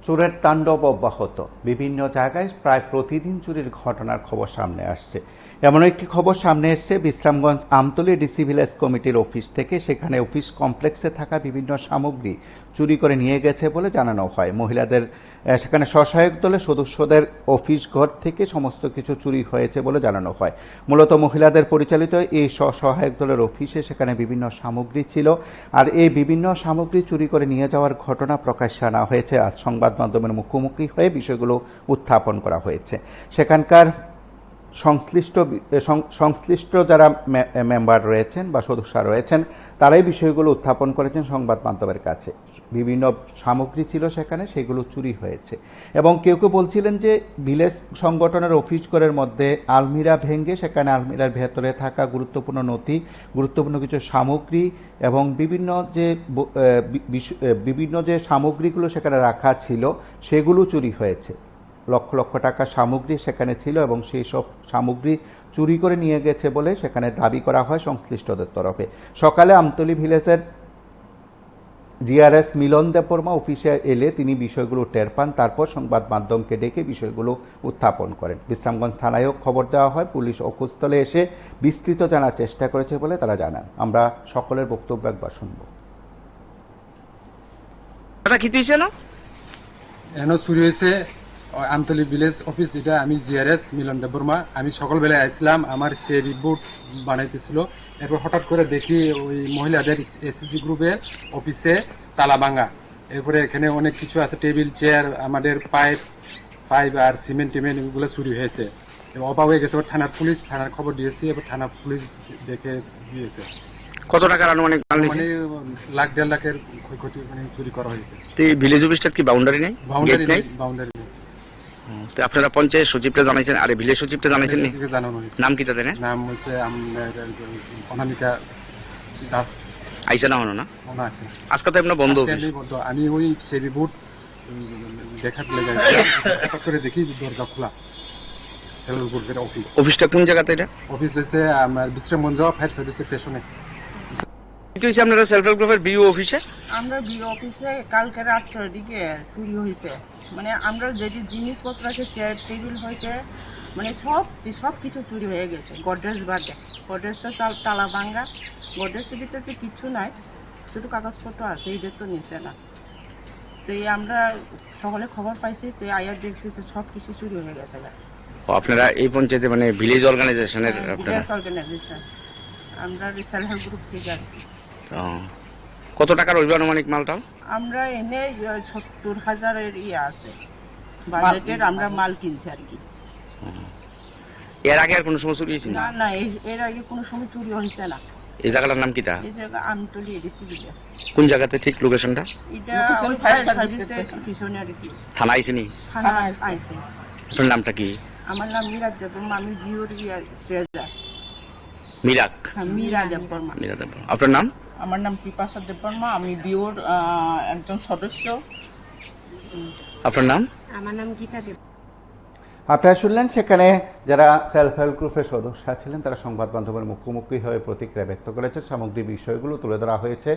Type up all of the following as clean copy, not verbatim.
চোরের তাণ্ডব অব্যাহত। বিভিন্ন জায়গায় প্রায় প্রতিদিন চুরির ঘটনার খবর সামনে আসছে। এমন একটি খবর সামনে এসেছে বিশ্রামগঞ্জ আমতলী ডিসি ভিলেজ কমিটির অফিস থেকে। সেখানে অফিস কমপ্লেক্সে থাকা বিভিন্ন সামগ্রী চুরি করে নিয়ে গেছে বলে জানানো হয়। মহিলাদের সেখানে স্বসহায়ক দলের সদস্যদের অফিস ঘর থেকে সমস্ত কিছু চুরি হয়েছে বলে জানানো হয়। মূলত মহিলাদের পরিচালিত এই স্বসহায়ক দলের অফিসে সেখানে বিভিন্ন সামগ্রী ছিল। আর এই বিভিন্ন সামগ্রী চুরি করে নিয়ে যাওয়ার ঘটনা প্রকাশ্যে আনা হয়েছে। আজ সংবাদ মাধ্যমের মুখোমুখি হয়ে বিষয়গুলো উত্থাপন করা হয়েছে। সেখানকার সংশ্লিষ্ট যারা মেম্বার রয়েছেন বা সদস্য রয়েছেন তারাই বিষয়গুলো উত্থাপন করেছেন সংবাদ মাধ্যমের কাছে। বিভিন্ন সামগ্রী ছিল সেখানে, সেগুলো চুরি হয়েছে এবং কেউ কেউ বলছিলেন যে ভিলেজ সংগঠনের অফিস ঘরের মধ্যে আলমিরা ভেঙে সেখানে আলমিরার ভেতরে থাকা গুরুত্বপূর্ণ নথি, গুরুত্বপূর্ণ কিছু সামগ্রী এবং বিভিন্ন যে সামগ্রীগুলো সেখানে রাখা ছিল সেগুলো চুরি হয়েছে। লক্ষ লক্ষ টাকার সামগ্রী সেখানে ছিল এবং সেই সব সামগ্রী চুরি করে নিয়ে গেছে বলে সেখানে দাবি করা হয় সংশ্লিষ্টদের তরফে। সকালে আমতলী ভিলেজের জিআরএস মিলন দেববর্মা অফিসে এলে তিনি বিষয়গুলো টের পান। তারপর সংবাদ মাধ্যমকে ডেকে বিষয়গুলো উত্থাপন করেন। বিশ্রামগঞ্জ থানায়ও খবর দেওয়া হয়। পুলিশ অকুস্থলে এসে বিস্তৃত জানার চেষ্টা করেছে বলে তারা জানান। আমরা সকলের বক্তব্য একবার শুনব। চুরি হয়েছে আমতলী ভিলেজ অফিস, এটা আমি জিআরএস মিলন দেববর্মা। আমি সকালবেলায় আসলাম, আমার সিআইডি বোর্ড বানাইতেছিল। এরপর হঠাৎ করে দেখি ওই মহিলাদের এসএসজি গ্রুপের অফিসে তালা ভাঙা। এরপরে এখানে অনেক কিছু আছে, টেবিল চেয়ার, আমাদের পাইপ আর সিমেন্ট এগুলো চুরি হয়েছে। অবাক হয়ে গেছে। থানার খবর দিয়েছি, এবার থানা পুলিশ দেখে দিয়েছে। কত টাকার আনুমানিক মাল নিয়েছে? লাখ দেড় লাখের ক্ষয়ক্ষতি চুরি করা হয়েছে। ভিলেজ অফিসটার কি বাউন্ডারি নেই? বাউন্ডারি নেই। আপনারা পঞ্চায়েত সচিবটা জানাইছেন, আরে ভিলেজ সচিবটা জানাইছেন? নাম কি তাদের? নাম হচ্ছে অনামিকা দাস। আইসা না হলো না আজকে তো আপনার বন্ধ অফিস। আমি ওই সেবি বোর্ড দেখার লেগে করে দেখি দরজা খোলা। অফিসটা কোন জায়গাতে? এটা অফিস হচ্ছে আমার বিশ্রামগঞ্জ ফায়ার সার্ভিসের পেছনে। আপনারা সেলফ হেল্প গ্রুপের বিও অফিসে? আমরা বিও অফিসে কালকে রাত্রের দিকে চুরি হয়েছে। মানে আমরা যেটি জিনিসপত্র আছে, চেয়ার টেবিল হইতে মানে সব কিছু চুরি হয়ে গেছে। গডরেজ বাদে, গডরেজটা তালা ভাঙ্গা। গডরেজের ভিতরে তো কিছু নাই, শুধু কাগজপত্র আছে, এদের তো নিচে না। তো এই আমরা সকলে খবর পাইছি, তো আয়ার দেখছি যে সব কিছু চুরি হয়ে গেছে। আপনারা এই পঞ্চায়েতে মানে ভিলেজ অর্গানাইজেশনের? ভিলেজ অর্গানাইজেশন, আমরা সেলফ হেল্প গ্রুপ থেকে আর কি। কত টাকার ওই আনুমানিক মালটা? আমরা এনে ৭০,০০০-এর আছে বাজেটের, আমরা মাল কিনছি আর কি। এর আগে আর কোনো সময় চুরি হয়েছে? না, এর আগে কোনো সময় চুরি হয়েছে না। এই জায়গাটার নাম কি? এই জায়গা আমতলী ডিসি ভিলেজ। কোন জায়গাতে ঠিক লোকেশনটা? এটা ফায়ার সার্ভিসের পিছনে আর কি। থানা আইছেনি? থানা আইছে। আপনার নামটা কি? আমার নাম মীরা দেববর্মা, আমি বিওর ট্রেজারার। মীরা দেববর্মা। আপনার নাম? আমার নাম পিপাসা দেববর্মা, আমি বিওর একজন সদস্য। আপনার নাম? আমার নাম গীতা দেব। আপনারা শুনলেন সেখানে যারা সেলফ হেল্প গ্রুপের সদস্য ছিলেন তারা সংবাদ মাধ্যমের মুখোমুখি হয়ে প্রতিক্রিয়া ব্যক্ত করেছে। সামগ্রিক বিষয়গুলো তুলে ধরা হয়েছে,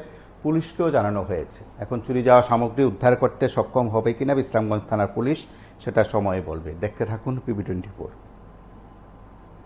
পুলিশকেও জানানো হয়েছে। এখন চুরি যাওয়া সামগ্রী উদ্ধার করতে সক্ষম হবে কিনা বিশ্রামগঞ্জ থানার পুলিশ সেটা সময় বলবে। দেখতে থাকুন PB24।